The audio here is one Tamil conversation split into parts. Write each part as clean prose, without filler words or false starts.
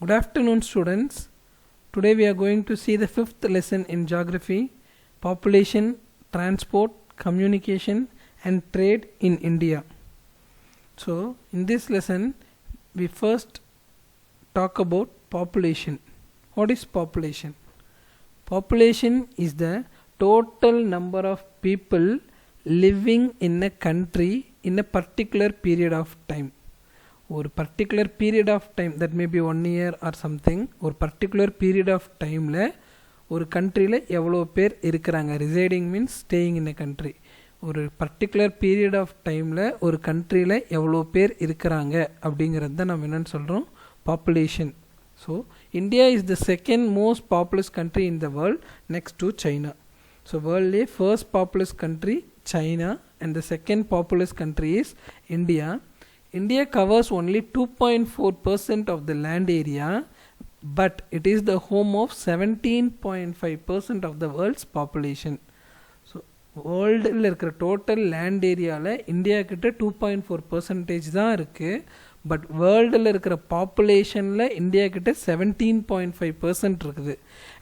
Good afternoon, students. Today we are going to see the fifth lesson in geography, population, transport, communication and trade in India. So, in this lesson, we first talk about population. What is population? Population is the total number of people living in a country in a particular period of time. ஒரு particular period of time, that may be 1 year or something, ஒரு பர்டிகுலர் பீரியட் ஆஃப் டைமில் ஒரு கண்ட்ரியில் எவ்வளோ பேர் இருக்கிறாங்க. Residing means staying in a country. ஒரு பர்டிகுலர் பீரியட் ஆஃப் டைமில் ஒரு கண்ட்ரியில் எவ்வளோ பேர் இருக்கிறாங்க அப்படிங்கிறது தான் நம்ம என்னென்னு சொல்கிறோம், population. So India is the second most populous country in the world next to China. So வேர்ல்ட்லேயே first populous country China and the second populous country is India. India covers only 2.4% of the land area, but it is the home of 17.5% of the world's population. So, வேர்ல்டில் இருக்கிற டோட்டல் லேண்ட் ஏரியாவில் இந்தியா கிட்ட 2.4% தான் இருக்குது. பட் வேர்ல்டில் இருக்கிற பாப்புலேஷனில் இந்தியா கிட்ட 17.5% இருக்குது.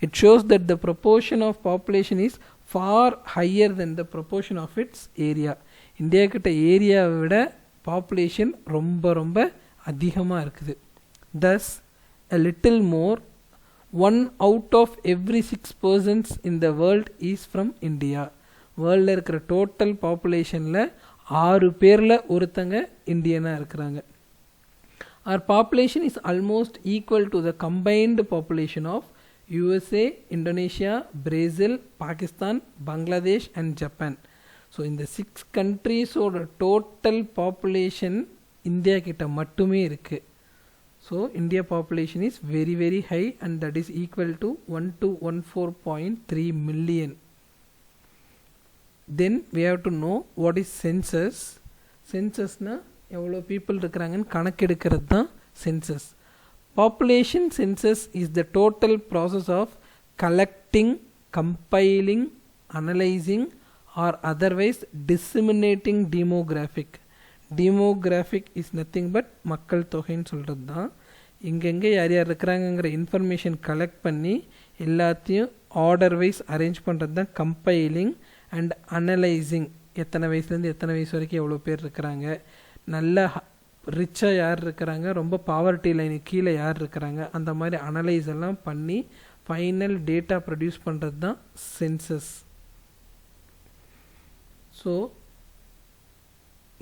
It shows that the proportion of population is far higher than the proportion of its area. India கிட்ட ஏரியாவை விட பாப்புலேஷன் ரொம்ப அதிகமாக இருக்குது. thus a little more 1 out of every 6 persons in the world is from India. வேர்ல்டில் இருக்கிற டோட்டல் பாப்புலேஷனில் 6 பேரில் ஒருத்தங்க இந்தியனாக இருக்கிறாங்க. our population is almost equal to the combined population of USA, Indonesia, Brazil, Pakistan, Bangladesh and Japan. So இந்த 6 கண்ட்ரீஸோட டோட்டல் பாப்புலேஷன் இந்தியா கிட்ட மட்டுமே இருக்குது. So India population is very high and that is equal to 1214.3 million. Then we have to know what is census. சென்சஸ்னால் எவ்வளோ பீப்புள் இருக்கிறாங்கன்னு கணக்கெடுக்கிறது தான் census. Population census is the total process of collecting, compiling, analysing or otherwise disseminating demographic. Demographic is nothing but மக்கள் தொகைன்னு சொல்கிறது தான். இங்கெங்கே யார் யார் இருக்கிறாங்கங்கிற இன்ஃபர்மேஷன் கலெக்ட் பண்ணி எல்லாத்தையும் ஆர்டர் வைஸ் அரேஞ்ச் பண்ணுறது தான் கம்பைலிங் அண்ட் அனலைசிங். எத்தனை வயசுலேருந்து எத்தனை வயசு வரைக்கும் எவ்வளோ பேர் இருக்கிறாங்க, நல்ல ரிச்சாக யார் இருக்கிறாங்க, ரொம்ப பாவர்ட்டி லைனுக்கு கீழே யார் இருக்கிறாங்க, அந்த மாதிரி அனலைஸ் எல்லாம் பண்ணி ஃபைனல் டேட்டா ப்ரொடியூஸ் பண்ணுறது தான் census. So,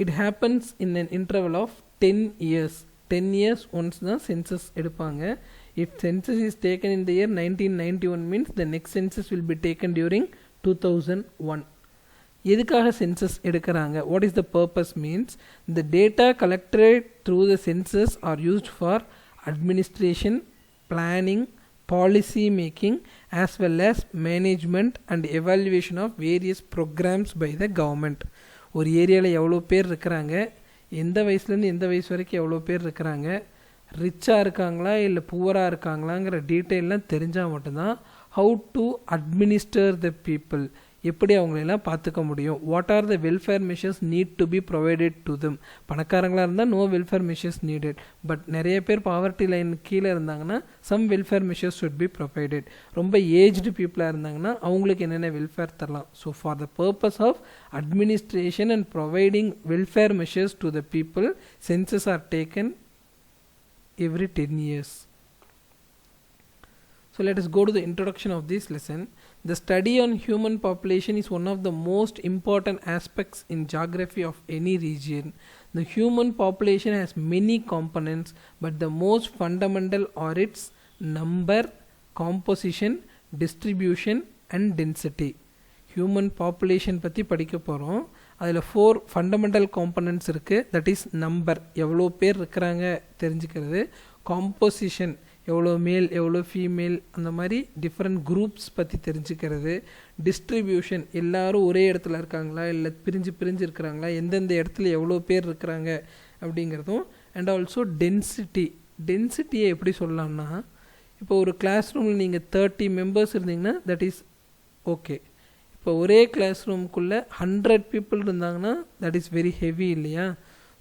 it happens in an interval of 10 years. 10 years once the census எடுப்பாங்க. If census is taken in the year 1991 means the next census will be taken during 2001. எதுக்காக census எடுக்கிறாங்க? What is the purpose means? The data collected through the census are used for administration, planning, policy making as well as management and evaluation of various programs by the government. ஒரு ஏரியாவில் எவ்வளோ பேர் இருக்கிறாங்க, எந்த வயசுலேருந்து எந்த வயசு வரைக்கும் எவ்வளோ பேர் இருக்கிறாங்க, ரிச்சாக இருக்காங்களா இல்லை புவராக இருக்காங்களாங்கிற டீட்டெயிலாம் தெரிஞ்சால் மட்டும்தான் how to administer the people, எப்படி அவங்களெல்லாம் பார்த்துக்க முடியும். What are the welfare measures need to be provided to them. பணக்காரங்களாக இருந்தால் no welfare measures needed. But நிறைய பேர் பாவர்ட்டி லைன் கீழே இருந்தாங்கன்னா some welfare measures should be provided. ரொம்ப ஏஜ்டு பீப்புளாக இருந்தாங்கன்னா அவங்களுக்கு என்னென்ன வெல்ஃபேர் தரலாம். So for the purpose of administration and providing welfare measures to the people, census are taken every 10 years. So let us go to the introduction of this lesson. The study on human population is one of the most important aspects in geography of any region. The human population has many components, but the most fundamental are its number, composition, distribution and density. Human population பற்றி படிக்க போகிறோம். அதில் 4 ஃபண்டமெண்டல் காம்பனன்ட்ஸ் இருக்குது. தட் இஸ் நம்பர், எவ்வளோ பேர் இருக்கிறாங்க தெரிஞ்சுக்கிறது. காம்போசிஷன், எவ்வளோ மேல் எவ்வளோ ஃபீமேல், அந்த மாதிரி டிஃப்ரெண்ட் குரூப்ஸ் பற்றி தெரிஞ்சுக்கிறது. டிஸ்ட்ரிபியூஷன், எல்லோரும் ஒரே இடத்துல இருக்காங்களா இல்லை பிரிஞ்சு இருக்கிறாங்களா, எந்தெந்த இடத்துல எவ்வளோ பேர் இருக்கிறாங்க அப்படிங்கிறதும். And also density. டென்சிட்டியை எப்படி சொல்லலாம்னா, இப்போ ஒரு கிளாஸ் ரூமில் நீங்கள் 30 மெம்பர்ஸ் இருந்தீங்கன்னா தட் இஸ் ஓகே. இப்போ ஒரே கிளாஸ் ரூமுக்குள்ளே 100 பீப்புள் இருந்தாங்கன்னா தட் இஸ் வெரி ஹெவி இல்லையா.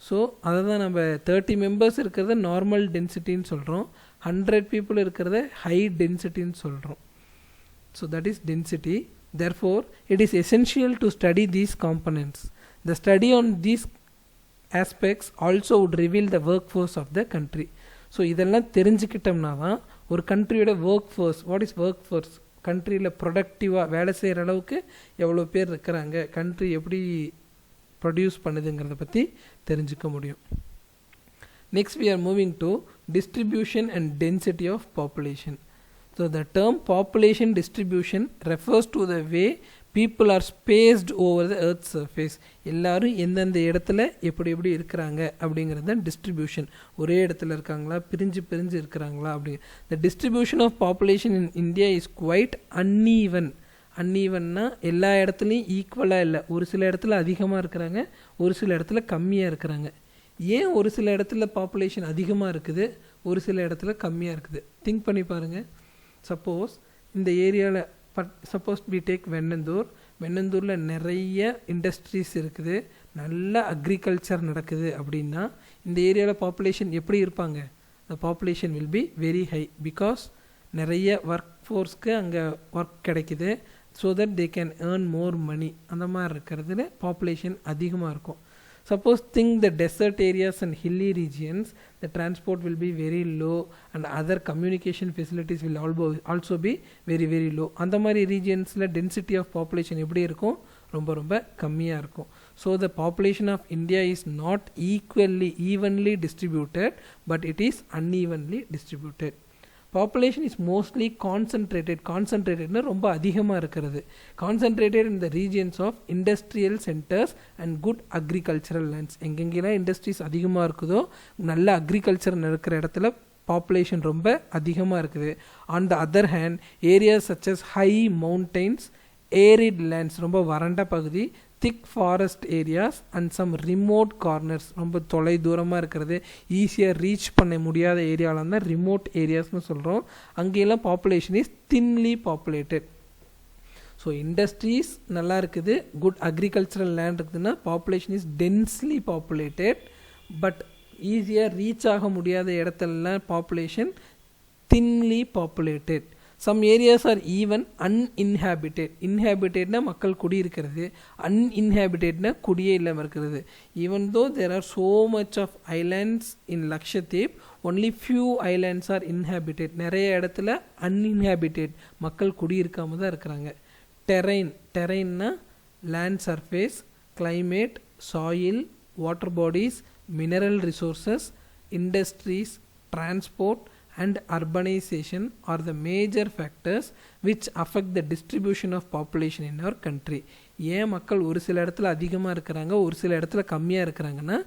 ஸோ அதை தான் நம்ம 30 மெம்பர்ஸ் இருக்கிறத நார்மல் டென்சிட்டின்னு சொல்கிறோம், 100 பீப்புள் இருக்கிறத ஹை டென்சிட்டின்னு சொல்கிறோம். So that is density. Therefore, it is essential to study these components. The study on these aspects also would reveal the workforce of the country. So இதெல்லாம் தெரிஞ்சுக்கிட்டோம்னா தான் ஒரு கண்ட்ரியோட work force, what is work force, கண்ட்ரியில் ப்ரொடக்டிவாக வேலை செய்கிற அளவுக்கு எவ்வளோ பேர் இருக்கிறாங்க, கண்ட்ரி எப்படி ப்ரொடியூஸ் பண்ணுதுங்கிறத பற்றி தெரிஞ்சுக்க முடியும். Next we are moving to distribution and density of population. So the term population distribution refers to the way people are spaced over the earth's surface. எல்லாரும் எந்தெந்த இடத்துல எப்படி எப்படி இருக்கிறாங்க அப்படிங்கிறது தான் டிஸ்ட்ரிபியூஷன். ஒரே இடத்துல இருக்காங்களா, பிரிஞ்சு பிரிஞ்சு இருக்கிறாங்களா அப்படி. The distribution of population in India is quite uneven. அன்ஈவன்னா எல்லா இடத்துலையும் ஈக்குவலாக இல்லை, ஒரு சில இடத்துல அதிகமாக இருக்கிறாங்க, ஒரு சில இடத்துல கம்மியாக இருக்கிறாங்க. ஏன் ஒரு சில இடத்துல பாப்புலேஷன் அதிகமாக இருக்குது, ஒரு சில இடத்துல கம்மியாக இருக்குது? திங்க் பண்ணி பாருங்கள். சப்போஸ் இந்த ஏரியாவில் சப்போஸ் வி டேக் வெண்ணந்தூரில் நிறைய இண்டஸ்ட்ரீஸ் இருக்குது, நல்ல அக்ரிகல்ச்சர் நடக்குது அப்படின்னா இந்த ஏரியாவில் பாப்புலேஷன் எப்படி இருப்பாங்க? The population will be very high, because நிறைய ஒர்க் ஃபோர்ஸ்க்கு அங்கே ஒர்க் கிடைக்குது, so that they can earn more money. அந்த மாதிரி இருக்கிறதுல பாப்புலேஷன் அதிகமாக இருக்கும். Suppose think the desert areas and hilly regions, the transport will be very low and other communication facilities will also be very very low. அந்த மாதிரி ரீஜியன்ஸில் டென்சிட்டி ஆஃப் பாப்புலேஷன் எப்படி இருக்கும்? ரொம்ப ரொம்ப கம்மியாக இருக்கும். So the population of India is not evenly distributed, but it is unevenly distributed. Population is mostly கான்சன்ட்ரேட்டட்னா ரொம்ப அதிகமாக இருக்கிறது. Concentrated in the regions of industrial centres and good agricultural lands. எங்கெங்கெல்லாம் இண்டஸ்ட்ரீஸ் அதிகமாக இருக்குதோ, நல்ல அக்ரிகல்ச்சர் இருக்கிற இடத்துல பாப்புலேஷன் ரொம்ப அதிகமாக இருக்குது. On the other hand, areas such as high mountains, arid lands ரொம்ப வறண்ட பகுதி, thick forest areas and some remote corners ரொம்ப தொலை தூரமாக இருக்கிறது, ஈஸியாக ரீச் பண்ண முடியாத ஏரியாவில் தான் ரிமோட் ஏரியாஸ்னு சொல்கிறோம். அங்கேயெல்லாம் population is thinly populated. So industries நல்லா இருக்குது, குட் அக்ரிகல்ச்சரல் லேண்ட் இருக்குதுன்னா population is densely populated. But ஈஸியாக ரீச் ஆக முடியாத இடத்துலலாம் population thinly populated. Some areas are even uninhabited. இன்ஹேபிட்டட்னா மக்கள் குடியிருக்கிறது, அன்இன்ஹேபிட்டட்னா குடியே இல்லாமல் இருக்கிறது. Even though there are so much of islands in Lakshadweep, only few islands are inhabited. நிறைய இடத்துல அன்இன்ஹேபிட்டட், மக்கள் குடியிருக்காமல் தான் இருக்கிறாங்க. டெரைன்னா land surface, climate, soil, water bodies, mineral resources, industries, transport and urbanization are the major factors which affect the distribution of population in our country. ஏன் மக்கள் ஒரு சில இடத்துல அதிகமாக இருக்கிறாங்க, ஒரு சில இடத்துல கம்மியாக இருக்கிறாங்கன்னா,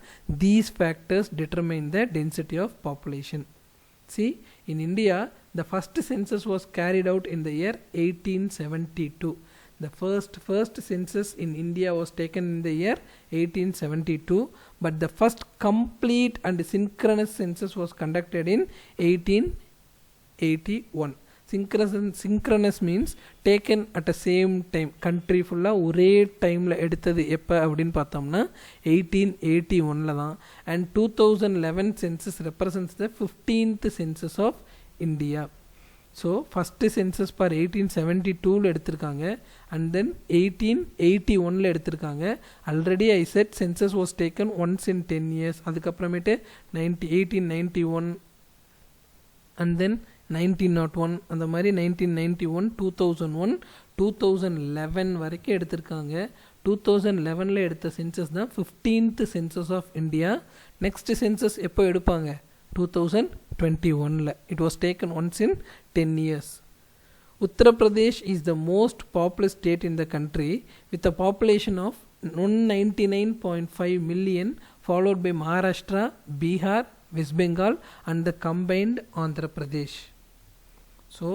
these factors determine the density of population. See, in India, the first census was carried out in the year 1872. The first census in India was taken in the year 1872, but the first complete and synchronous census was conducted in 1881. Synchronous means taken at the same time. country ஃபுல்லாக ஒரே டைமில் எடுத்தது எப்போ அப்படின்னு பார்த்தோம்னா 1881 தான். And 2011 census represents the 15th census of India. So first census for 1872 எடுத்திருக்காங்க, அண்ட் தென் 1881 எடுத்திருக்காங்க. Already I said census was taken once in 10 years. அதுக்கப்புறமேட்டு 1891 அண்ட் தென் 1901, அந்த மாதிரி 1991, 2001, 2011 வரைக்கும் எடுத்திருக்காங்க. 2011 எடுத்த சென்சஸ் தான் 15th census of India. Next census எப்போ எடுப்பாங்க? 2021. It was taken once in 10 years. Uttar Pradesh is the most populous state in the country with a population of 199.5 million, followed by Maharashtra, Bihar, West Bengal and the combined Andhra Pradesh. So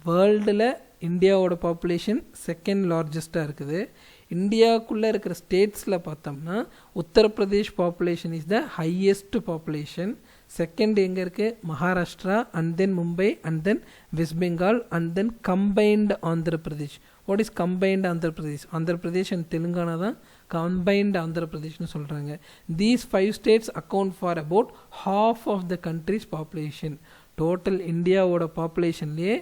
வேர்ல்டில் இந்தியாவோட பாப்புலேஷன் செகண்ட் லார்ஜஸ்ட்டாக இருக்குது. இந்தியாவுக்குள்ளே இருக்கிற ஸ்டேட்ஸில் பார்த்தோம்னா Uttar Pradesh population is the highest population. Second எங்கே இருக்குது? Maharashtra, and then Mumbai, and then West Bengal, and then combined Andhra Pradesh. What is combined Andhra Pradesh? Andhra Pradesh and Telangana தான் கம்பைன்ட் ஆந்திர பிரதேஷ்னு சொல்கிறாங்க. These 5 states account for about half of the country's population. Total இந்தியாவோட பாப்புலேஷன்லேயே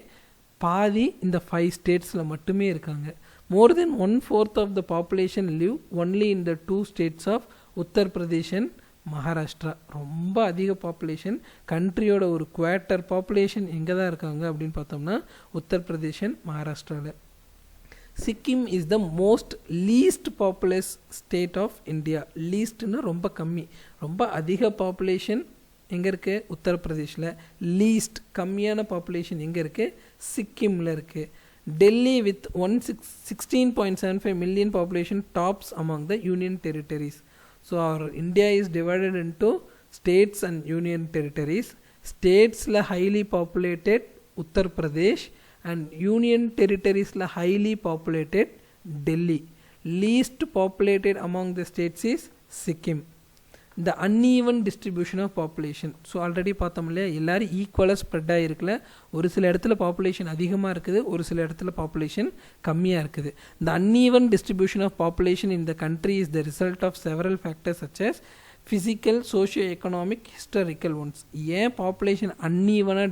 பாதி இந்த 5 ஸ்டேட்ஸில் மட்டுமே இருக்காங்க. More than 1/4 of the population live only in the 2 states of Uttar Pradesh and Maharashtra. ரொம்ப அதிக பாப்புலேஷன், கண்ட்ரியோட ஒரு குவார்ட்டர் பாப்புலேஷன் எங்கே தான் இருக்காங்க அப்படின்னு பார்த்தோம்னா உத்தரப்பிரதேஷ் அண்ட் மகாராஷ்டிராவில். Sikkim is the most least populous state of India. லீஸ்ட்னு ரொம்ப கம்மி, ரொம்ப அதிக பாப்புலேஷன் எங்கே இருக்குது உத்தரப்பிரதேஷில். லீஸ்ட் கம்மியான பாப்புலேஷன் எங்கே இருக்குது சிக்கிமில் இருக்குது. Delhi with 16.75 million population tops among the union territories. So our India is divided into states and union territories. States la highly populated Uttar Pradesh and union territories la highly populated Delhi. Least populated among the states is Sikkim. The uneven distribution of population. So already பார்த்தோம் இல்லையா, எல்லோரும் ஈக்குவலாக ஸ்ப்ரெட் ஆகிருக்குல. ஒரு சில இடத்துல பாப்புலேஷன் அதிகமாக இருக்குது, ஒரு சில இடத்துல பாப்புலேஷன் கம்மியாக இருக்குது. The uneven distribution of population in the country is the result of several factors such as physical, socio-economic, historical ones. ஏன் பாப்புலேஷன் அன்ஈவனாக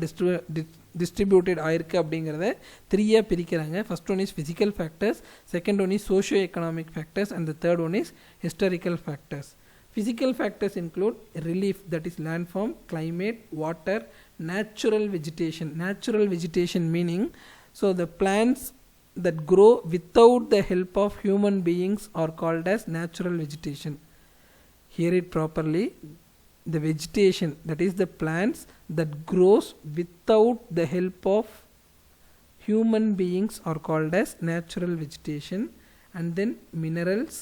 டிஸ்ட்ரிபியூட்டட் ஆயிருக்கு அப்படிங்கிறத 3 பிரிக்கிறாங்க. First one is physical factors, second one is socio economic factors and the third one is historical factors. Physical factors include relief, that is landform, climate, water, natural vegetation. Natural vegetation meaning, so the plants that grow without the help of human beings are called as natural vegetation. Hear it properly. The vegetation, that is the plants that grows without the help of human beings are called as natural vegetation. And then minerals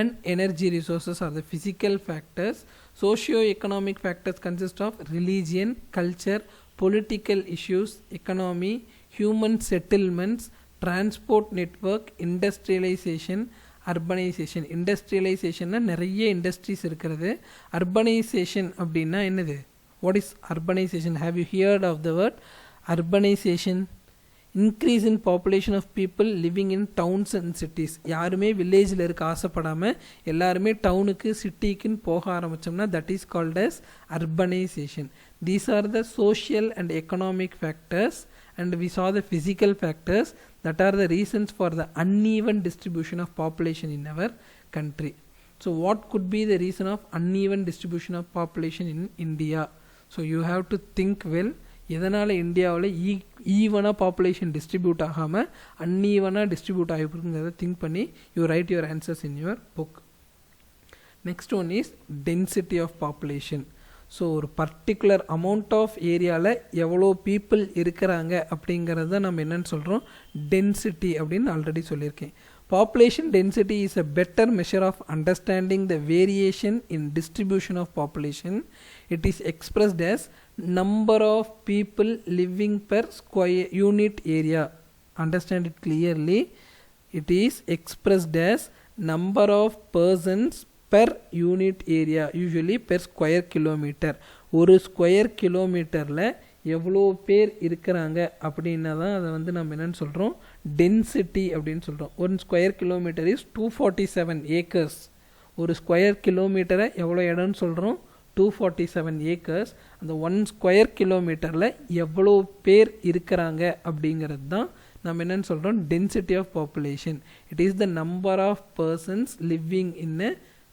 and energy resources are the physical factors. Socio-economic factors consist of religion, culture, political issues, economy, human settlements, transport network, industrialization, urbanization. Industrialization நிறைய இண்டஸ்ட்ரீஸ் இருக்கிறது. Urbanization அப்படின்னா என்னது? What is urbanization? Have you heard of the word urbanization? Increase in population of people living in towns and cities. யாருமே வில்லேஜில் இருக்க ஆசைப்படாமல் எல்லாருமே டவுனுக்கு சிட்டிக்குன்னு போக ஆரம்பித்தோம்னா that is called as urbanisation. These are the social and economic factors and we saw the physical factors that are the reasons for the uneven distribution of population in our country. So what could be the reason of uneven distribution of population in India? So you have to think well. எதனால் இந்தியாவில் ஈவனாக பாப்புலேஷன் டிஸ்ட்ரிபியூட் ஆகாமல் அன்ஈவனாக டிஸ்ட்ரிபியூட் ஆகிருக்குங்கிறத திங்க் பண்ணி you write your answers in your book. Next one is density of population. So ஒரு பர்டிகுலர் அமௌண்ட் ஆஃப் ஏரியாவில் எவ்வளோ பீப்புள் இருக்கிறாங்க அப்படிங்கிறத நம்ம என்னென்னு சொல்கிறோம், டென்சிட்டி அப்படின்னு ஆல்ரெடி சொல்லியிருக்கேன். Population density is a better measure of understanding the variation in distribution of population. It is expressed as number of people living per square unit area. Understand it clearly. It is expressed as number of persons per unit area, usually per square kilometer. ஒரு ஸ்கொயர் கிலோமீட்டரில் எவ்வளோ பேர் இருக்கிறாங்க அப்படின்னா தான் அதை வந்து நம்ம என்னென்னு சொல்கிறோம், டென்சிட்டி அப்படின்னு சொல்கிறோம். 1 ஸ்கொயர் கிலோமீட்டர் இஸ் 247 ஏக்கர்ஸ். ஒரு ஸ்கொயர் கிலோமீட்டரை எவ்வளோ இடம்னு சொல்கிறோம், 247 ஏக்கர்ஸ். அந்த 1 ஸ்கொயர் கிலோமீட்டரில் எவ்வளோ பேர் இருக்கிறாங்க அப்படிங்கிறது தான் நம்ம என்னென்னு சொல்கிறோம், density of population. It is the number of persons living in a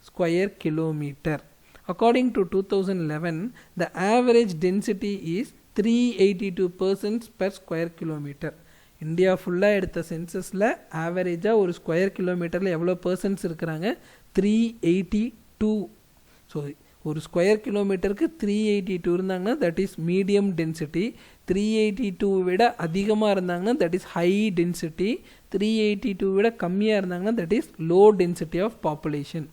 square kilometre. According to 2011, the average density is 382 persons per square kilometer. India ஃபுல்லாக எடுத்த சென்சஸில் ஆவரேஜாக ஒரு ஸ்கொயர் கிலோமீட்டரில் எவ்வளோ பர்சன்ஸ் இருக்கிறாங்க, 382. ஸோ ஒரு ஸ்கொயர் கிலோமீட்டருக்கு 382 இருந்தாங்கன்னா தட் இஸ் மீடியம் டென்சிட்டி. 382 விட அதிகமாக இருந்தாங்கன்னா தட் இஸ் ஹை டென்சிட்டி. 382 விட கம்மியாக இருந்தாங்கன்னா that is low density of population.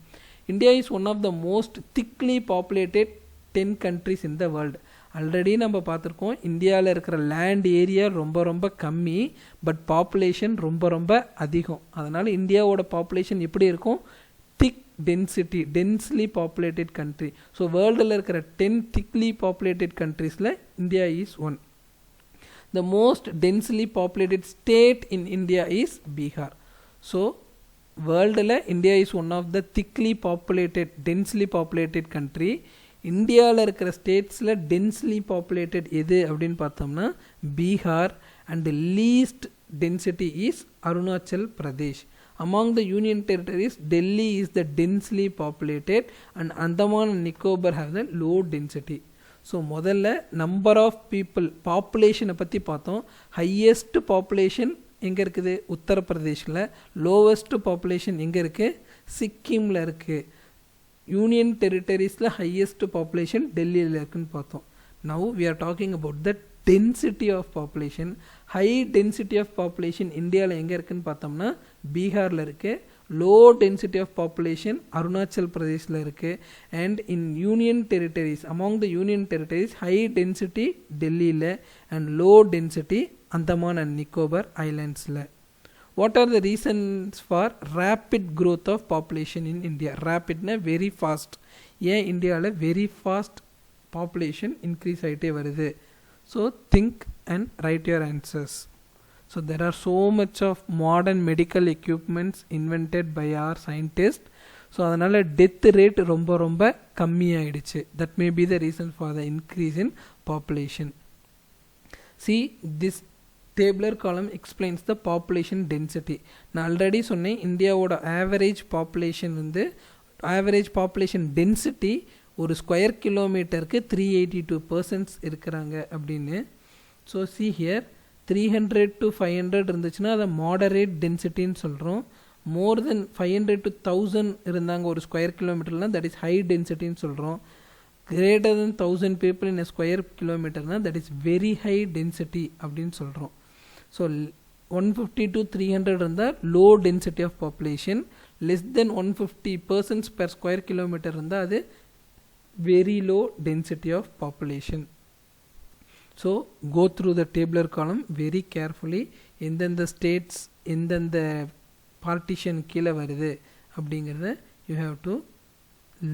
India is one of the most thickly populated 10 countries in the world. Already நம்ம பார்த்துருக்கோம், இந்தியாவில் இருக்கிற லேண்ட் ஏரியா ரொம்ப ரொம்ப கம்மி, பட் பாப்புலேஷன் ரொம்ப ரொம்ப அதிகம். அதனால் இந்தியாவோட பாப்புலேஷன் எப்படி இருக்கும், thick density, densely populated country. So வேர்ல்டில் இருக்கிற 10 திக்லி பாப்புலேட்டட் கண்ட்ரீஸில் India is one. The most densely populated state in India is Bihar. So வேர்ல்டில் India is one of the thickly populated densely populated country. இந்தியாவில் இருக்கிற ஸ்டேட்ஸில் டென்ஸ்லி பாப்புலேட்டட் எது அப்படின்னு பார்த்தோம்னா Bihar, and least density is Arunachal Pradesh. Among the union territories, Delhi is the densely populated and Andaman and Nicobar have the low density. So முதல்ல நம்பர் ஆஃப் பீப்புள் பாப்புலேஷனை பற்றி பார்த்தோம். ஹையஸ்ட் பாப்புலேஷன் எங்கே இருக்குது? உத்தரப்பிரதேஷில். லோவஸ்ட் பாப்புலேஷன் எங்கே இருக்குது? சிக்கிமில் இருக்குது. யூனியன் டெரிட்டரிஸில் ஹையஸ்ட் பாப்புலேஷன் டெல்லியில் இருக்குதுன்னு பார்த்தோம். Now we are talking about the density of population. High density of population இந்தியாவில் எங்கே இருக்குதுன்னு பார்த்தோம்னா பீகாரில் இருக்குது. Low density of population Arunachal பிரதேஷில் இருக்குது. And in union territories, among the union territories high density டெல்லியில் and low density Andaman and Nicobar ஐலாண்ட்ஸில். What are the reasons for rapid growth of population in India? ரேப்பிட்னா வெரி ஃபாஸ்ட். ஏன் இந்தியாவில் வெரி ஃபாஸ்ட் பாப்புலேஷன் இன்க்ரீஸ் ஆகிட்டே வருது? So think and write your answers. So there are so much of modern medical equipments invented by our scientists. So அதனால் டெத் ரேட் ரொம்ப ரொம்ப கம்மியாயிடுச்சு. That may be the reason for the increase in population. See, this tabular column explains the population density. நான் ஆல்ரெடி சொன்னேன் இந்தியாவோட ஆவரேஜ் பாப்புலேஷன் வந்து ஆவரேஜ் பாப்புலேஷன் டென்சிட்டி ஒரு ஸ்கொயர் கிலோமீட்டருக்கு 382 persons இருக்கிறாங்க அப்படின்னு. ஸோ சி ஹியர் 300 to 500 இருந்துச்சுன்னா அதை மாடரேட் டென்சிட்டின்னு சொல்கிறோம். மோர் தென் 500 to 1000 இருந்தாங்க ஒரு ஸ்கொயர் கிலோமீட்டர்னால் தட் இஸ் ஹை டென்சிட்டின்னு சொல்கிறோம். Greater than 1000 people in square கிலோமீட்டர்னால் that is very high density அப்படின்னு சொல்கிறோம். ஸோ 150 to 300 இருந்தால் low density of population. Less than 150 persons per square kilometre இருந்தால் அது very low density of population. So go through the tabular column very carefully. எந்தெந்த ஸ்டேட்ஸ் எந்தெந்த பார்ட்டிஷன் கீழே வருது அப்படிங்கிறத you have to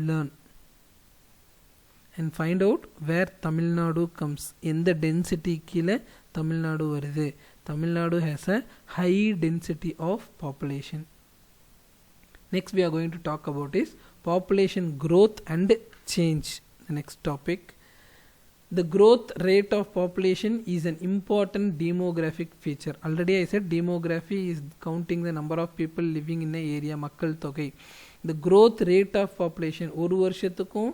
learn and find out where Tamil Nadu comes. எந்த டென்சிட்டி கீழே தமிழ்நாடு வருது? Tamil Nadu has a high density of population. Next we are going to talk about is population growth and change. The next topic, the growth rate of population is an important demographic feature. Already I said demography is counting the number of people living in an area, மக்கள் தொகை. The growth rate of population ஒரு வருஷத்துக்கும்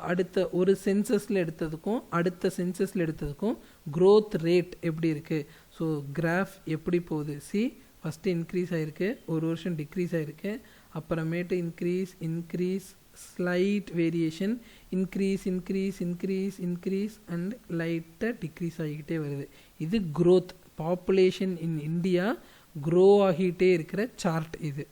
அடுத்த ஒரு சென்சஸில் எடுத்ததுக்கும் அடுத்த சென்சஸில் எடுத்ததுக்கும் growth rate எப்படி இருக்குது? ஸோ கிராஃப் எப்படி போகுது? சி ஃபஸ்ட்டு இன்க்ரீஸ் ஆகிருக்கு, ஒரு வருஷம் டிக்ரீஸ் ஆகிருக்கு, அப்புறமேட்டு increase slight variation, increase and லைட்டாக டிக்ரீஸ் ஆகிக்கிட்டே வருது. இது growth. Population in India grow ஆகிட்டே இருக்கிற சார்ட் இது.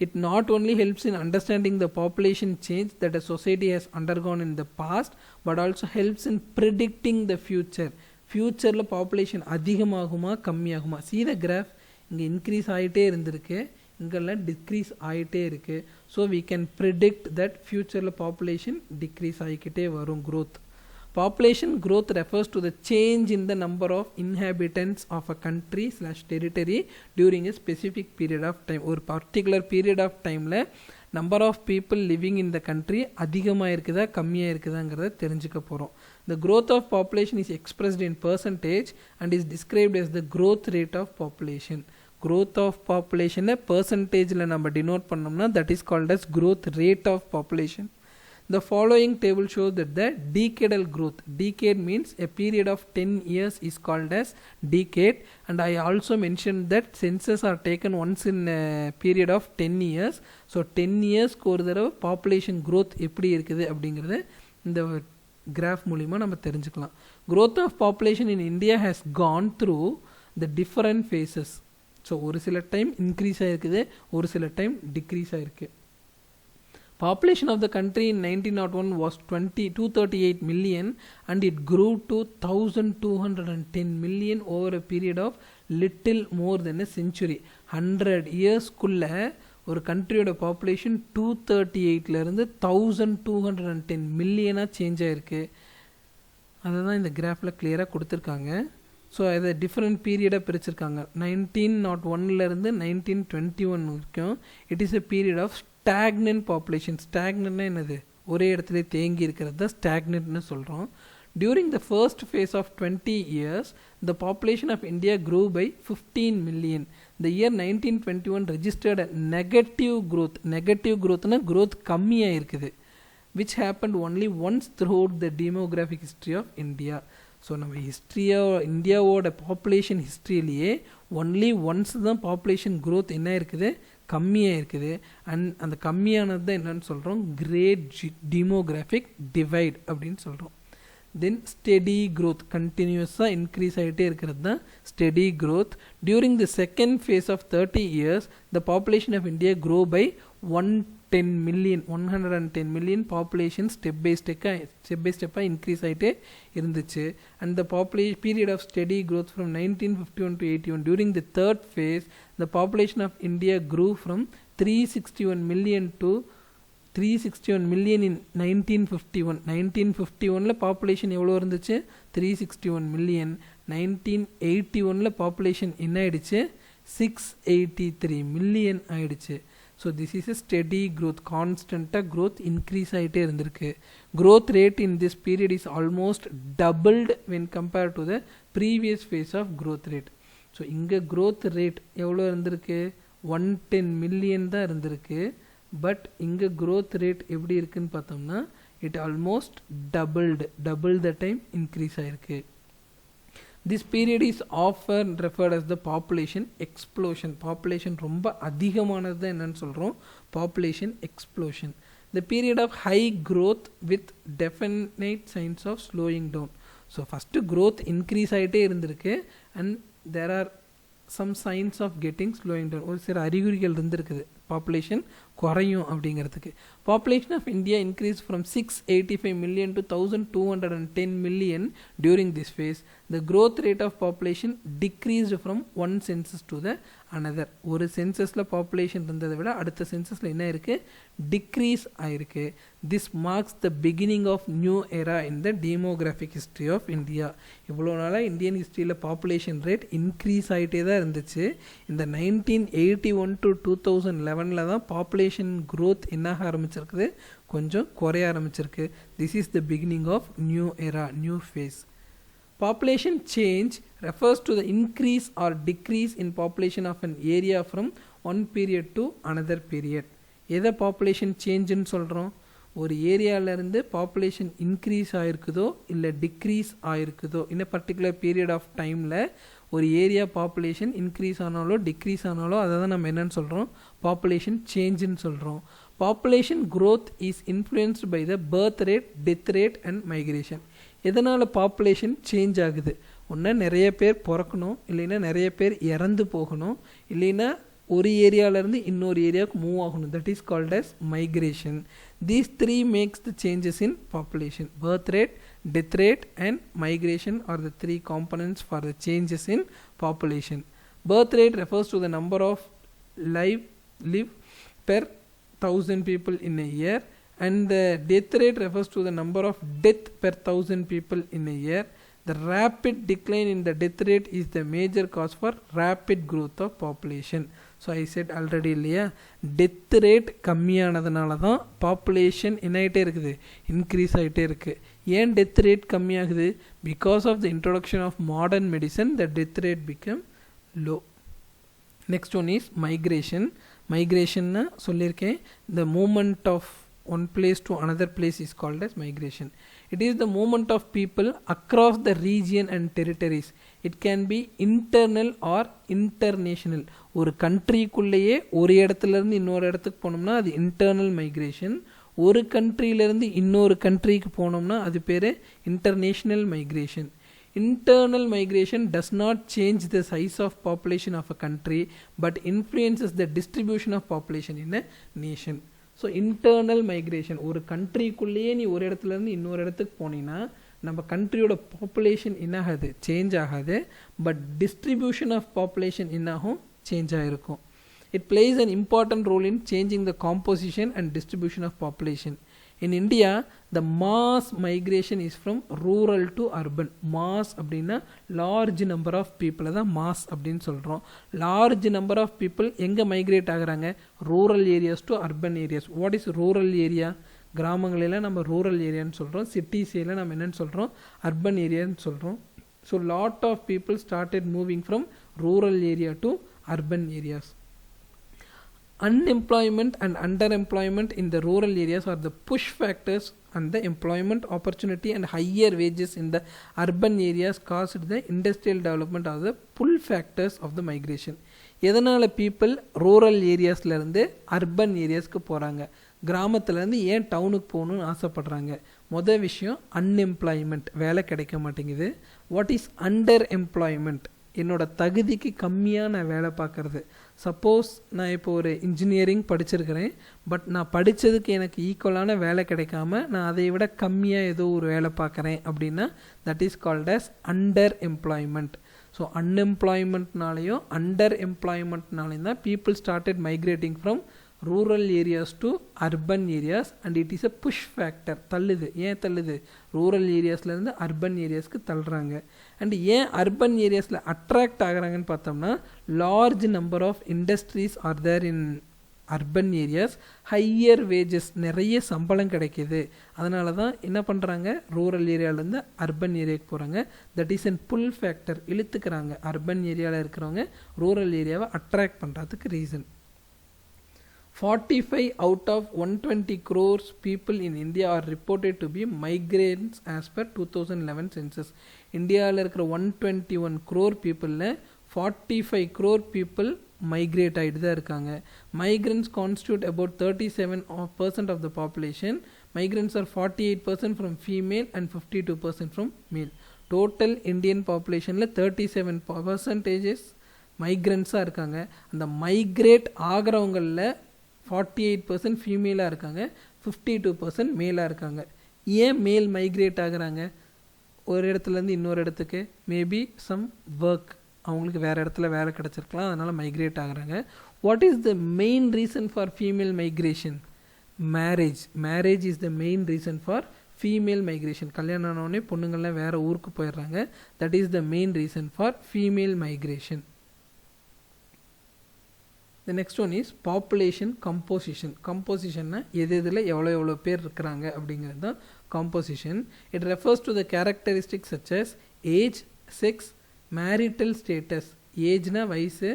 It not only helps in understanding the population change that a society has undergone in the past, but also helps in predicting the future. ஃப்யூச்சரில் பாப்புலேஷன் அதிகமாகுமா கம்மியாகுமா? See the graph, இங்கே இன்க்ரீஸ் ஆகிட்டே இருந்திருக்கு, இங்கெல்லாம் டிக்ரீஸ் ஆகிட்டே இருக்குது. So we can predict that ஃப்யூச்சரில் பாப்புலேஷன் டிக்ரீஸ் ஆகிக்கிட்டே வரும். growth. Population growth refers to the change in the number of inhabitants of a country/territory during a specific period of time. ஒரு பர்டிகுலர் பீரியட் ஆஃப் டைமில் number of people living in the country அதிகமாக இருக்குதா கம்மியாக இருக்குதாங்கிறத தெரிஞ்சுக்க போகிறோம். The growth of population is expressed in percentage and is described as the growth rate of population. growth of population percentageல நம்ம denote பண்ணோம்னா that is called as growth rate of population. The following table shows that the decadal growth, decade means a period of 10 years is called as decade, and I also mentioned that census are taken once in a period of 10 years. So 10 years ஒரு தடவை population growth எப்படி இருக்குது அப்படிங்கிறத இந்த graph மூலிமா நம்ம தெரிஞ்சுக்கலாம். Growth of population in India has gone through the different phases. So ஒரு சில டைம் இன்க்ரீஸ் ஆகிருக்குது, ஒரு சில டைம் டிக்ரீஸ் ஆகிருக்கு. Population of the country in 1901 was 238 million and it grew to 1210 million over a period of little more than a century. 100 yearsக்குள்ள ஒரு கண்ட்ரியோட பாப்புலேஷன் 238லேருந்து 1210 மில்லியனாக சேஞ்ச் ஆகிருக்கு. அதை தான் இந்த கிராஃபில் கிளியராக கொடுத்துருக்காங்க. ஸோ அதை டிஃப்ரெண்ட் பீரியடாக பிரிச்சிருக்காங்க. 1901 1921 வரைக்கும் it is a period of stagnant population. ஸ்டாக்னன்ட்னா என்னது? ஒரே இடத்துல தேங்கி இருக்கிறது தான் ஸ்டாக்னன்ட்னு சொல்கிறோம். During the first phase of 20 years, the population of India grew by 15 million. The year 1921 registered a negative growth. Negative growth na growth கம்மியாக இருக்குது, which happened only once throughout the demographic history of India. So நம்ம இந்தியாவோட பாப்புலேஷன் ஹிஸ்ட்ரியிலேயே ஒன்லி ஒன்ஸ் தான் பாப்புலேஷன் க்ரோத் என்ன இருக்குது, கம்மியாக இருக்குது. அண்ட் அந்த கம்மியானது தான் என்னன்னு சொல்கிறோம், கிரேட் டெமோகிராஃபிக் டிவைட் அப்படின்னு சொல்கிறோம். தென் ஸ்டெடி க்ரோத், கண்டினியூஸாக இன்க்ரீஸ் ஆகிட்டே இருக்கிறது தான் steady growth. During the second phase of 30 years the population of India grow by 110 million population step by ஸ்டெப்பாக இன்க்ரீஸ் ஆகிட்டே இருந்துச்சு. And the period of steady growth from 1951 to 81. During the third phase the population of India grew from 361 million to 361 million in 1951. 1951 population எவ்வளோ இருந்துச்சு, 361 million. 1981 பாப்புலேஷன் என்ன ஆயிடுச்சு, 683 million ஆயிடுச்சு. So this is a steady growth, கான்ஸ்டண்ட்டாக க்ரோத் இன்க்ரீஸ் ஆகிட்டே இருந்திருக்கு. Growth rate in this period is almost doubled when compare to the previous phase of growth rate. So இங்கே க்ரோத் ரேட் எவ்வளோ இருந்திருக்கு, 110 million தான் இருந்திருக்கு. பட் இங்கே க்ரோத் ரேட் எப்படி இருக்குன்னு பார்த்தோம்னா it almost double the time increase ஆகிருக்கு. This period is often referred as the population explosion. Population ரொம்ப அதிகமானது தான் என்னன்னு சொல்கிறோம், population explosion. The period of high growth with definite signs of slowing down. So first growth increase ஆகிட்டே இருந்திருக்கு and there are some signs of getting slowing down. ஒரு சில அறிகுறிகள் இருந்திருக்குது பாப்புலேஷன் குறையும் அப்படிங்கிறதுக்கு. Population of India increase from 685 million to 1210 million during this phase. The growth rate of population decreased from one census to the another. ஒரு சென்சஸில் பாப்புலேஷன் இருந்ததை விட அடுத்த சென்சஸில் என்ன இருக்குது, டிக்ரீஸ் ஆகிருக்கு. This marks the beginning of new era in the demographic history of India. இவ்வளோ நாளாக இந்தியன் ஹிஸ்ட்ரியில் பாப்புலேஷன் ரேட் இன்க்ரீஸ் ஆகிட்டே தான் இருந்துச்சு. இந்த 1981 to 2011 தான் பாப்புலேஷன் க்ரோத் என்னாக ஆரம்பிச்சிருக்குது, கொஞ்சம் குறைய ஆரம்பிச்சிருக்கு. This is the beginning of new era, new phase. Population change refers to the increase or decrease in population of an area from one period to another period. எதை பாப்புலேஷன் சேஞ்சுன்னு சொல்கிறோம், ஒரு ஏரியாவிலேருந்து பாப்புலேஷன் இன்க்ரீஸ் ஆகிருக்குதோ இல்லை டிக்ரீஸ் ஆகிருக்குதோ, இன்னும் பர்டிகுலர் பீரியட் ஆஃப் டைமில் ஒரு ஏரியா பாப்புலேஷன் இன்க்ரீஸ் ஆனாலோ டிக்ரீஸ் ஆனாலோ அதை தான் நம்ம என்னென்னு சொல்கிறோம், பாப்புலேஷன் சேஞ்சுன்னு சொல்கிறோம். Population growth is influenced by the birth rate, death rate and migration. எதனால் பாப்புலேஷன் சேஞ்ச் ஆகுது, ஒன்று நிறைய பேர் பிறக்கணும், இல்லைன்னா நிறைய பேர் இறந்து போகணும், இல்லைன்னா ஒரு ஏரியாவிலேருந்து இன்னொரு ஏரியாவுக்கு மூவ் ஆகணும். That is called as migration. These three makes the changes in population. Birth rate, death rate and migration are the three components for the changes in population. Birth rate refers to the number of live per 1000 people in a year, and the death rate refers to the number of death per 1000 people in a year. The rapid decline in the death rate is the major cause for rapid growth of population. So I said already இல்லையா, டெத் ரேட் கம்மியானதுனால தான் பாப்புலேஷன் என்ன ஆகிட்டே இருக்குது, இன்க்ரீஸ் ஆகிட்டே இருக்குது. ஏன் டெத் ரேட் கம்மியாகுது, because of the introduction of modern medicine the death rate become low. Next one is migration. மைக்ரேஷன்னா சொல்லியிருக்கேன், the movement of one place to another place is called as migration. It is the movement of people across the region and territories. It can be internal or international. ஒரு கண்ட்ரிக்குள்ளேயே ஒரு இடத்துலேருந்து இன்னொரு இடத்துக்கு போனோம்னா அது இன்டர்னல் மைக்ரேஷன். ஒரு கண்ட்ரியிலேருந்து இன்னொரு கண்ட்ரிக்கு போனோம்னா அது பேர் international migration. Internal migration does not change the size of population of a country but influences the distribution of population in a nation. So internal migration, ஒரு கண்ட்ரிக்குள்ளேயே நீ ஒரு இடத்துலேருந்து இன்னொரு இடத்துக்கு போனீங்கன்னா நம்ம கண்ட்ரியோட பாப்புலேஷன் என்ன ஆகாது, சேஞ்ச் ஆகாது, பட் டிஸ்ட்ரிபியூஷன் ஆஃப் பாப்புலேஷன் என்னாகும், சேஞ்ச் ஆகிருக்கும். It plays an important role in changing the composition and distribution of population. In India, the mass migration is from rural to urban. Mass அப்படின்னா large number of people தான் mass அப்படின்னு சொல்கிறோம். Large number of people எங்கே மைக்ரேட் ஆகுறாங்க? Rural areas to urban areas. What is rural area? கிராமங்களெல்லாம் நம்ம ரூரல் ஏரியான்னு சொல்கிறோம். சிட்டிஸில் நம்ம என்னென்னு சொல்கிறோம்? அர்பன் ஏரியான்னு சொல்கிறோம். So lot of people started moving from rural area to urban areas. Unemployment and underemployment in the rural areas are the push factors, and the employment opportunity and higher wages in the urban areas caused the industrial development of the pull factors of the migration. எதனால் people rural ஏரியாஸ்லேருந்து அர்பன் ஏரியாஸ்க்கு போகிறாங்க, கிராமத்துலேருந்து ஏன் டவுனுக்கு போகணுன்னு ஆசைப்படுறாங்க? மொதல் விஷயம் அன்எம்ப்ளாய்மெண்ட், வேலை கிடைக்க மாட்டேங்குது. What is under employment? என்னோட தகுதிக்கு கம்மியாக நான் வேலை பார்க்குறது. சப்போஸ் நான் இப்போ ஒரு இன்ஜினியரிங் படிச்சிருக்கிறேன், பட் நான் படித்ததுக்கு எனக்கு ஈக்குவலான வேலை கிடைக்காம நான் அதை விட கம்மியாக ஏதோ ஒரு வேலை பார்க்குறேன் அப்படின்னா that is called as under employment. So அன்எம்ப்ளாய்மெண்ட்னாலையும் அண்டர் எம்ப்ளாய்மெண்ட்னாலையும் தான் people started migrating from rural areas to urban areas, and it is a push factor. தள்ளுது. ஏன் தள்ளுது? ரூரல் ஏரியாஸ்லேருந்து அர்பன் ஏரியாஸ்க்கு தள்ளுறாங்க. அண்ட் ஏன் அர்பன் ஏரியாஸில் அட்ராக்ட் ஆகிறாங்கன்னு பார்த்தோம்னா large number of industries are there in urban areas, higher wages, நிறைய சம்பளம் கிடைக்கிது. அதனால தான் என்ன பண்ணுறாங்க, ரூரல் ஏரியாவிலேருந்து அர்பன் ஏரியாவுக்கு போகிறாங்க. That is an pull factor. இழுத்துக்கிறாங்க. அர்பன் ஏரியாவில் இருக்கிறவங்க ரூரல் ஏரியாவை அட்ராக்ட் பண்ணுறதுக்கு reason. 45 out of 120 crores people in India are reported to be migrants as per 2011 census. இந்தியாவில் இருக்கிற 121 crore peopleல 45 crore people migrate ஆகிட்டு தான் இருக்காங்க. Migrants constitute about 37% of the population. Migrants are 48% from female and 52% from male. Total Indian populationல 37% migrants-ஆக இருக்காங்க. அந்த மைக்ரேட் ஆகிறவங்களில் 48% ஃபீமேலாக இருக்காங்க, 52% மேலாக இருக்காங்க. ஏன் மேல் மைக்ரேட் ஆகுறாங்க? ஒரு இடத்துலேருந்து இன்னொரு இடத்துக்கு மேபி சம் ஒர்க், அவங்களுக்கு வேறு இடத்துல வேலை கிடச்சிருக்கலாம், அதனால் மைக்ரேட் ஆகுறாங்க. What is the main reason for female migration? Marriage. Marriage is the main reason for female migration. கல்யாணம் ஆனோடனே பொண்ணுங்கள்லாம் வேறு ஊருக்கு போயிடுறாங்க. That is the main reason for female migration. The next one is population composition. Composition எது இதில் எவ்வளோ பேர் இருக்கிறாங்க அப்படிங்கிறது தான் composition. It refers to the characteristics such as age, sex, marital status. Age-na வயசு,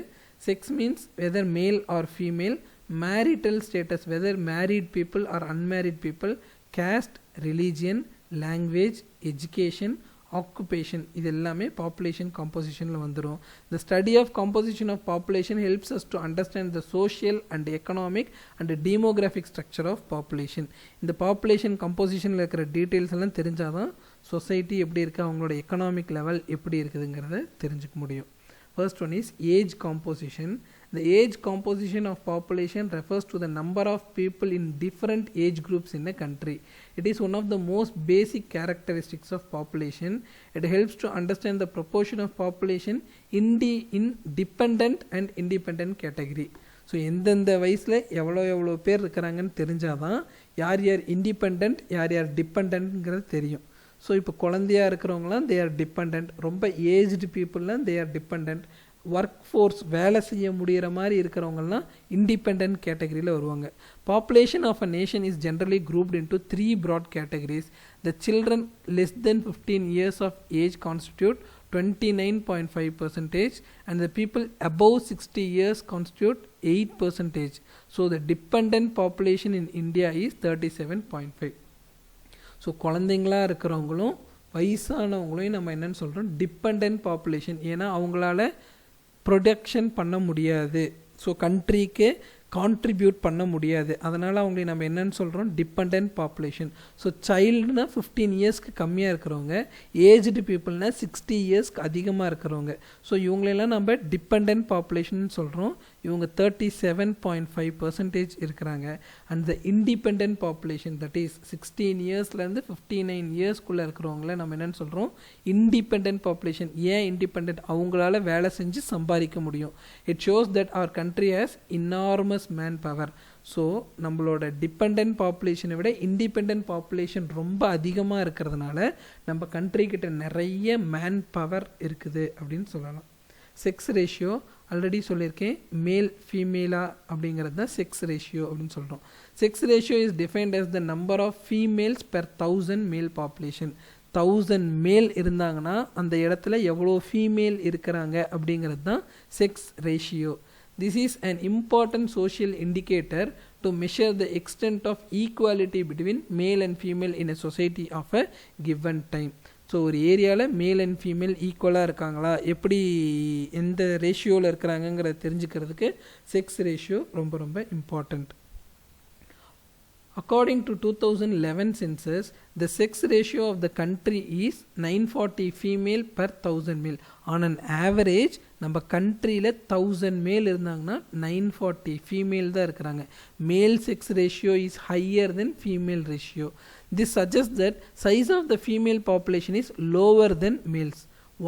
sex means whether male or female, marital status whether married people or unmarried people, caste, religion, language, education, occupation. இது எல்லாமே population compositionல வந்துரும். The study of composition of population helps us to understand the social and economic and demographic structure of population. இந்த population compositionல இருக்கிற டீட்டெயில்ஸ் எல்லாம் தெரிஞ்சாதான் சொசைட்டி எப்படி இருக்கு, அவங்களோட எக்கனாமிக் லெவல் எப்படி இருக்குதுங்கிறத தெரிஞ்சுக்க முடியும். First one is age composition. The age composition of population refers to the number of people in different age groups in a country. It is one of the most basic characteristics of population. It helps to understand the proportion of population in dependent and independent category. So எந்தெந்த வயசில் எவ்வளோ பேர் இருக்கிறாங்கன்னு தெரிஞ்சாதான் யார் யார் இண்டிபெண்ட் யார் யார் டிபெண்ட்ங்கிறது தெரியும். ஸோ இப்போ குழந்தையாக இருக்கிறவங்களாம் தே ஆர் டிபெண்ட், ரொம்ப ஏஜ்டு பீப்புளெலாம் they are depend, work force வேலை செய்ய முடிகிற மாதிரி இருக்கிறவங்கலாம் இண்டிபெண்ட் கேட்டகரியில் வருவாங்க. Population of a nation is generally grouped into 3 broad categories. The children less than 15 years of age constitute 29.5% and the people above 60 years constitute 8%. So the dependent population in India is 37.5. So குழந்தைங்களா இருக்கிறவங்களும் வயசானவங்களையும் நம்ம என்னென்னு சொல்கிறோம், டிபெண்ட் பாப்புலேஷன். ஏன்னா அவங்களால ப்ரொடக்ஷன் பண்ண முடியாது, ஸோ கண்ட்ரிக்கு கான்ட்ரிபியூட் பண்ண முடியாது, அதனால் அவங்களை நம்ம என்னென்னு சொல்கிறோம், டிபெண்ட் பாப்புலேஷன். ஸோ சைல்டுனா 15 இயர்ஸ்க்கு கம்மியாக இருக்கிறவங்க, ஏஜ்டு பீப்புள்னா 60 இயர்ஸ்க்கு அதிகமாக இருக்கிறவங்க. ஸோ இவங்களெல்லாம் நம்ம டிபெண்ட் பாப்புலேஷன் சொல்கிறோம். இவங்க 37.5% இருக்கிறாங்க. And the independent population, that is 16 இயர்ஸ்லேருந்து 59 இயர்ஸ்க்குள்ளே இருக்கிறவங்கள நம்ம என்னென்னு சொல்கிறோம், இண்டிபெண்ட் பாப்புலேஷன். ஏன் இண்டிபெண்ட்? அவங்களால வேலை செஞ்சு சம்பாதிக்க முடியும். It shows that our country has enormous man power. So நம்மளோட டிபெண்ட் பாப்புலேஷனை விட இண்டிபெண்ட் பாப்புலேஷன் ரொம்ப அதிகமாக இருக்கிறதுனால நம்ம கண்ட்ரிக்கிட்ட நிறைய மேன் பவர் இருக்குது அப்படின்னு சொல்லலாம். செக்ஸ் ரேஷியோ ஆல்ரெடி சொல்லியிருக்கேன், மேல் ஃபீமேலா அப்படிங்கிறது தான் செக்ஸ் ரேஷியோ அப்படின்னு சொல்கிறோம். Sex ratio is defined as the number of females per 1000 மேல் பாப்புலேஷன். 1000 மேல் இருந்தாங்கன்னா அந்த இடத்துல எவ்வளோ ஃபீமேல் இருக்கிறாங்க அப்படிங்கிறது தான் sex ratio. This is an important social indicator to measure the extent of equality between male and female in a society of a given time. So ஒரு ஏரியாவில் மேல் அண்ட் ஃபீமேல் ஈக்குவலாக இருக்காங்களா, எப்படி எந்த ரேஷியோவில் இருக்கிறாங்கங்கிறத தெரிஞ்சுக்கிறதுக்கு செக்ஸ் ரேஷியோ ரொம்ப ரொம்ப important. According to 2011 census, the sex ratio of the country is 940 female per 1000 male. On an average, நம்ம கண்ட்ரியில் 1000 மேல் இருந்தாங்கன்னா 940 ஃபீமேல் தான் இருக்கிறாங்க. மேல் sex ratio is higher then female ratio. This suggests that size of the female population is lower than males.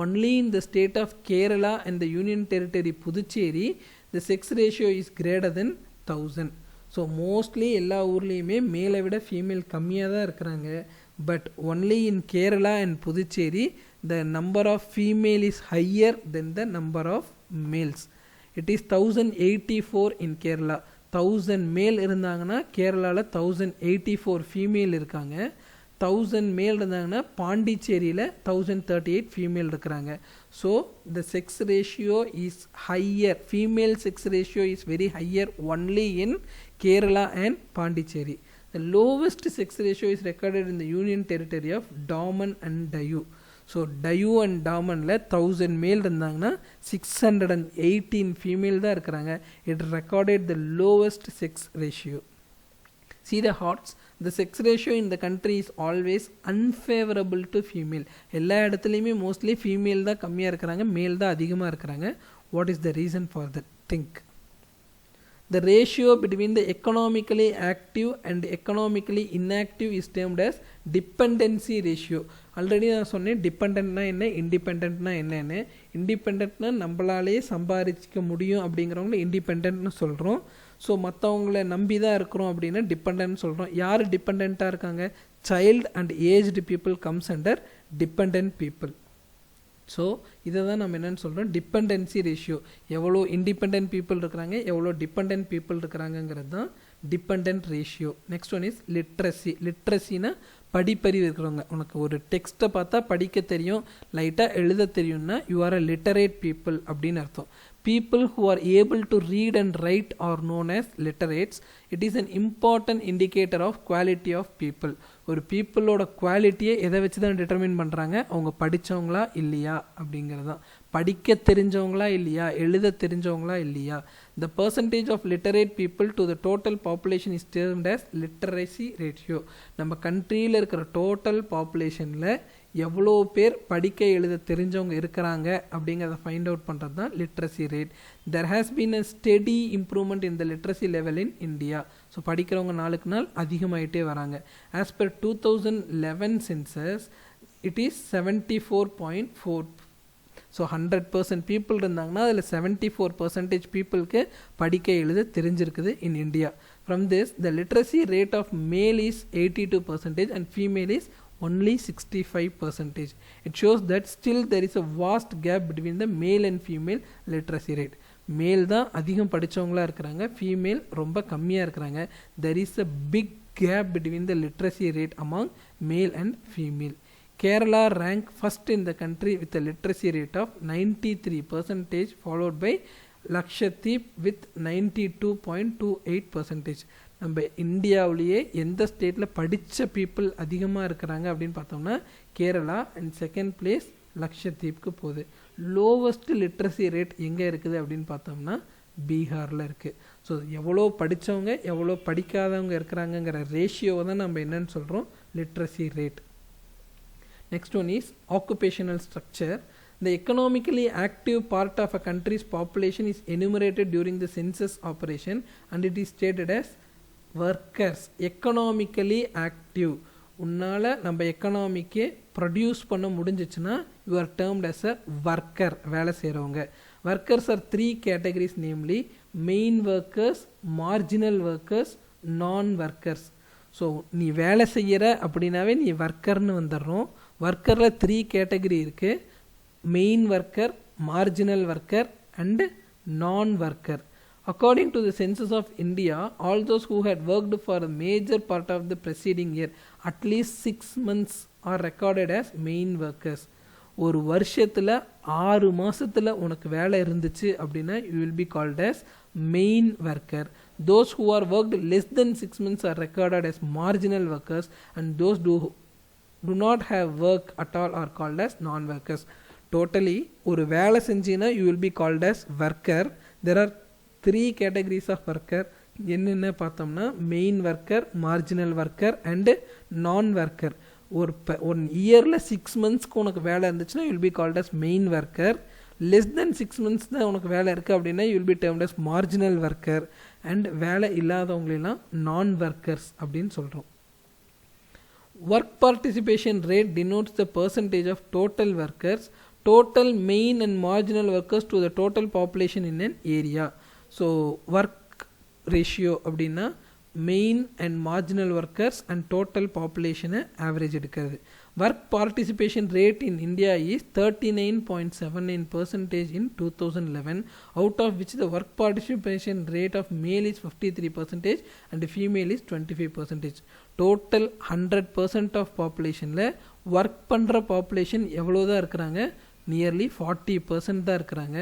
Only in the state of Kerala and the Union Territory Puducherry, the sex ratio is greater than 1000. So mostly எல்லா ஊர்லேயுமே மேலை விட ஃபீமேல் கம்மியாக தான் இருக்கிறாங்க. But only in Kerala and Puducherry the number of female is higher than the number of males. It is 1084 in Kerala. 1000 மேல் இருந்தாங்கன்னா கேரளாவில் 1084 ஃபீமேல் இருக்காங்க. 1000 மேல் இருந்தாங்கன்னா பாண்டிச்சேரியில் 1038 ஃபீமேல் இருக்கிறாங்க. So the sex ratio is higher, female sex ratio is very higher only in Kerala and Pondicherry. The lowest sex ratio is recorded in the Union Territory of Daman and Diu. So Diu and Damanல 1000 மேல் இருந்தாங்கன்னா 618 ஃபீமேல் தான் இருக்கிறாங்க. It recorded the lowest sex ratio. See the hots, the sex ratio in the country is always unfavorable to female. எல்லா இடத்துலையுமே மோஸ்ட்லி ஃபீமேல் தான் கம்மியாக இருக்கிறாங்க, மேல் தான் அதிகமாக இருக்கிறாங்க. What is the reason for that? Think. The ratio between the economically active and economically inactive is termed as dependency ratio. Already நான் சொன்னேன் டிபெண்ட்னா என்ன, இண்டிபெண்ட்னா என்னன்னு. இண்டிபெண்ட்னா நம்மளாலேயே சம்பாதிக்க முடியும் அப்படிங்கிறவங்கள இண்டிபெண்ட்னு சொல்கிறோம். ஸோ மற்றவங்கள நம்பி தான் இருக்கிறோம் அப்படின்னா டிபெண்ட்னு சொல்கிறோம். யார் டிபெண்ட்டாக இருக்காங்க? Child and aged people comes under depend people. So இதை தான் நம்ம என்னென்னு சொல்கிறோம், டிபெண்டன்சி ரேஷியோ. எவ்வளோ இண்டிபெண்ட் பீப்புள் இருக்கிறாங்க, எவ்வளோ டிபெண்ட் பீப்புள் இருக்கிறாங்கங்கிறது தான் depend ratio. Next one is literacy. லிட்ரஸினா படிப்பறிவு இருக்கிறவங்க. உனக்கு ஒரு டெக்ஸ்ட்டை பார்த்தா படிக்க தெரியும், லைட்டாக எழுத தெரியும்னா you are a literate people அப்படின்னு அர்த்தம். People who are able to read and write are known as literates. It is an important indicator of quality of people. ஒரு பீப்புளோட குவாலிட்டியை எதை வச்சு தான் டிட்டர்மின் பண்ணுறாங்க, அவங்க படித்தவங்களா இல்லையா அப்படிங்கிறது தான். படிக்க தெரிஞ்சவங்களா இல்லையா, எழுத தெரிஞ்சவங்களா இல்லையா. The percentage of literate people to the total population is termed as literacy ratio. நம்ம கண்ட்ரியில் இருக்கிற டோட்டல் பாப்புலேஷனில் எவ்வளோ பேர் படிக்க எழுத தெரிஞ்சவங்க இருக்கிறாங்க அப்படிங்கிறத ஃபைண்ட் அவுட் பண்ணுறது தான் literacy rate. There has been a steady improvement in the literacy level in India. So படிக்கிறவங்க நாளுக்கு நாள் அதிகமாகிட்டே வராங்க. As per 2011 census it is 74.4. So 100% people இருந்தாங்கன்னா அதில் 74% பீப்புளுக்கு படிக்க எழுத தெரிஞ்சிருக்குது in India. From this the literacy rate of male is 82% and female is only 65%. It shows that still there is a vast gap between the male and female literacy rate. மேல் தான் அதிகம் படித்தவங்களா இருக்கிறாங்க, ஃபீமேல் ரொம்ப கம்மியாக இருக்கிறாங்க. There is a big gap between the literacy rate among male and female. Kerala ranked first in the country with a literacy rate of 93%, followed by Lakshadweep with 92.28%. நம்ம இந்தியாவிலேயே எந்த ஸ்டேட்டில் படித்த பீப்புள் அதிகமாக இருக்கிறாங்க அப்படின்னு பார்த்தோம்னா கேரளா, அண்ட் செகண்ட் பிளேஸ் லக்ஷத்வீப்க்கு போகுது. லோவஸ்ட் லிட்ரஸி ரேட் எங்கே இருக்குது அப்படின்னு பார்த்தோம்னா பீகாரில் இருக்குது. ஸோ எவ்வளோ படித்தவங்க எவ்வளோ படிக்காதவங்க இருக்கிறாங்கங்கிற ரேஷியோவை தான் நம்ம என்னன்னு சொல்கிறோம், literacy rate. Next one is occupational structure. The economically active part of a country's population is enumerated during the census operation and it is stated as workers. Economically active, உன்னால் நம்ம எக்கனாமிக்கு ப்ரொடியூஸ் பண்ண முடிஞ்சிச்சுன்னா you are termed as a worker, வேலை செய்கிறவங்க. Workers are 3 categories, namely main workers, marginal workers, non-workers. So நீ வேலை செய்கிற அப்படின்னாவே நீ ஒர்க்கர்னு வந்துடுறோம். ஒர்க்கரில் 3 கேட்டகரி இருக்குது: main worker, marginal worker and non worker. According to the census of India, all those who had worked for a major part of the preceding year, at least 6 months, are recorded as main workers. ஒரு வருஷத்தில் 6 மாதத்தில் உனக்கு வேலை இருந்துச்சு அப்படின்னா you will be called as main worker. Those who are worked less than 6 months are recorded as marginal workers, and those do not have work at all are called as non-workers. Totally ஒரு வேலை செஞ்சினா you will be called as worker. There are 3 categories of worker. என்னென்ன பார்த்தோம்னா main worker, marginal worker and non worker. ஒரு இயரில் 6 monthsக்கு உனக்கு வேலை இருந்துச்சுன்னா you will be called as main worker. Less than 6 months தான் உனக்கு வேலை இருக்குது அப்படின்னா you will be termed as marginal worker. And வேலை இல்லாதவங்களெல்லாம் நான் ஒர்க்கர்ஸ் அப்படின்னு சொல்கிறோம். Work participation rate denotes the percentage of total workers, total main and marginal workers to the total population in an area. So work ratio அப்படின்னா main and marginal workers and total பாப்புலேஷனை ஆவரேஜ் எடுக்கிறது. Work participation rate in India is 39.79% in 2011, out of which the work participation rate of male is 53% and female is 25%. Total 100% of பாப்புலேஷனில் ஒர்க் பண்ணுற பாப்புலேஷன் எவ்வளோ தான் இருக்கிறாங்க? நியர்லி 40% தான் இருக்கிறாங்க.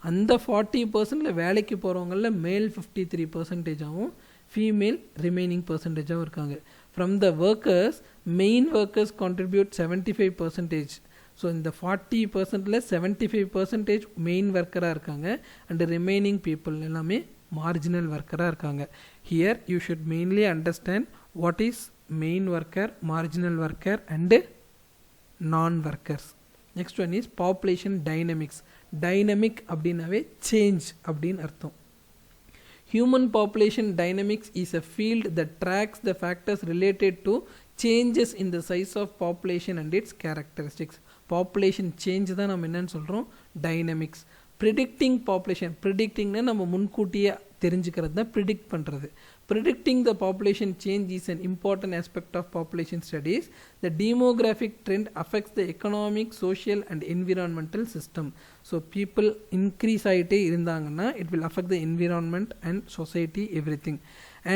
அந்த 40%ல் வேலைக்கு போகிறவங்களில் மேல் 53%ஆகவும் ஃபீமேல் ரிமைனிங் பர்சன்டேஜாகவும் இருக்காங்க. From the workers, main workers contribute 75%. So இந்த 40%ல் 75% மெயின் ஒர்க்கராக இருக்காங்க அண்ட் ரிமைனிங் பீப்புள் எல்லாமே மார்ஜினல் ஒர்க்கராக இருக்காங்க. Here you should mainly understand what is main worker, marginal worker and non workers. Next one is population dynamics. Dynamic அப்படின்னாவே சேஞ்ச் அப்படின்னு அர்த்தம். Human population dynamics is a field that tracks the factors related to changes in the size of population and its characteristics. Population change தான் நம்ம என்னன்னு சொல்கிறோம்? டைனமிக்ஸ். ப்ரிடிக்டிங் பாப்புலேஷன், ப்ரிடிக்டிங்னா நம்ம முன்கூட்டியே தெரிஞ்சுக்கிறது தான் ப்ரிடிக்ட் பண்ணுறது. Predicting the population change is an important aspect of population studies. The demographic trend affects the economic, social and environmental system. So people increase ஆகிட்டே இருந்தாங்கன்னா it will affect the environment and society, everything.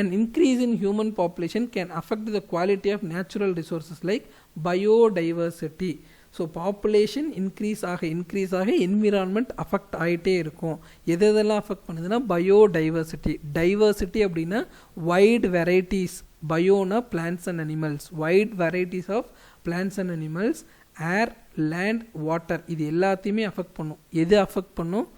An increase in human population can affect the quality of natural resources like biodiversity. So population increase ஆக என்விரான்மெண்ட் அஃபெக்ட் ஆகிட்டே இருக்கும். எதெல்லாம் அஃபெக்ட் பண்ணுதுன்னா பயோடைவர்சிட்டி. டைவர்சிட்டி அப்படின்னா வைட் வெரைட்டிஸ், பயோனா plants and animals, wide varieties of plants and animals, air, land, water, இது எல்லாத்தையுமே அஃபெக்ட் பண்ணும். எது அஃபெக்ட் பண்ணும்?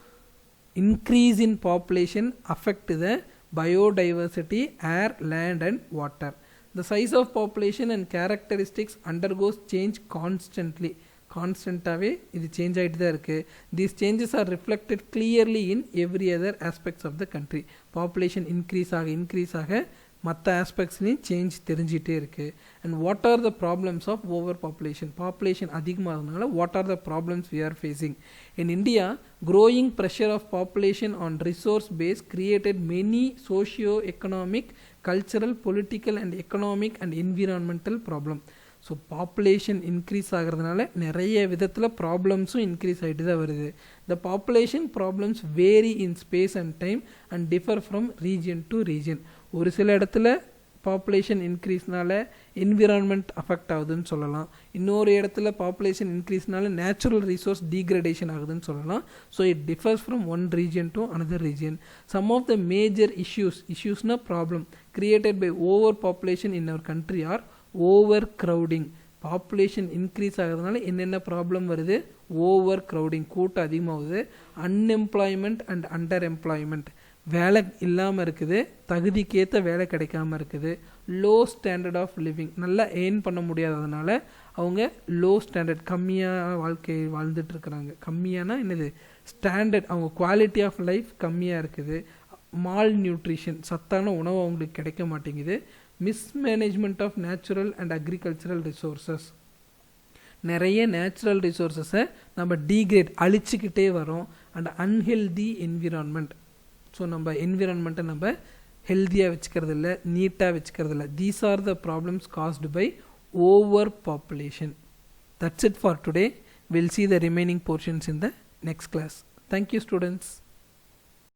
Increase in population affect the biodiversity, air, land and water. The size of population and characteristics undergoes change constantly. கான்ஸ்டண்ட்டாகவே இது சேஞ்ச் ஆகிட்டு தான் இருக்குது. These changes are reflected clearly in every other aspects of the country. Population increase ஆக மற்ற ஆஸ்பெக்ட்ஸ்லேயும் சேஞ்ச் தெரிஞ்சிகிட்டே இருக்குது. And what are the problems of over population? Population அதிகமாகிறதுனால what are the problems we are facing? In India, growing pressure of population on resource base created many socio-economic, cultural, political and economic and environmental problem. So population increase ஆகிறதுனால நிறைய விதத்தில் ப்ராப்ளம்ஸும் இன்க்ரீஸ் ஆகிட்டு தான் வருது. The population problems vary in space and time and differ from region to region. ஒரு சில இடத்துல பாப்புலேஷன் இன்க்ரீஸ்னால என்விரான்மெண்ட் அஃபெக்ட் ஆகுதுன்னு சொல்லலாம். இன்னொரு இடத்துல பாப்புலேஷன் இன்க்ரீஸ்னால நேச்சுரல் ரிசோர்ஸ் டீக்ரடேஷன் ஆகுதுன்னு சொல்லலாம். So it differs from one region to another region. Some of the major இஷ்யூஸ்னா problem created by over population in our country are overcrowding. Population increase ஆகிறதுனால என்னென்ன ப்ராப்ளம் வருது? ஓவர் க்ரௌடிங், கூட்டம் அதிகமாகுது. அன்எம்ப்ளாய்மெண்ட் அண்ட் அண்டர் எம்ப்ளாய்மெண்ட், வேலை இல்லாமல் இருக்குது, தகுதிக்கேற்ற வேலை கிடைக்காம இருக்குது. லோ ஸ்டாண்டர்ட் ஆஃப் லிவிங், நல்லா ஏர்ன் பண்ண முடியாததுனால அவங்க லோ ஸ்டாண்டர்ட் கம்மியாக வாழ்க்கை வாழ்ந்துட்டுருக்குறாங்க. கம்மியானா என்னது, ஸ்டாண்டர்ட், அவங்க குவாலிட்டி ஆஃப் லைஃப் கம்மியாக இருக்குது. மால் நியூட்ரிஷன், சத்தான உணவு அவங்களுக்கு கிடைக்க மாட்டேங்குது. Mismanagement of natural and agricultural resources, நிறைய நேச்சுரல் ரிசோர்ஸஸை நம்ம டீக்ரேட் அழிச்சிக்கிட்டே வரோம். அண்ட் அன்ஹெல்தி என்விரான்மெண்ட், ஸோ நம்ம என்விரான்மெண்ட்டை நம்ம ஹெல்த்தியாக வச்சுக்கிறது இல்லை, நீட்டாக வச்சுக்கிறது இல்லை. These are the problems caused by over population. That's it for today. We'll see the remaining portions in the next class. Thank you, students.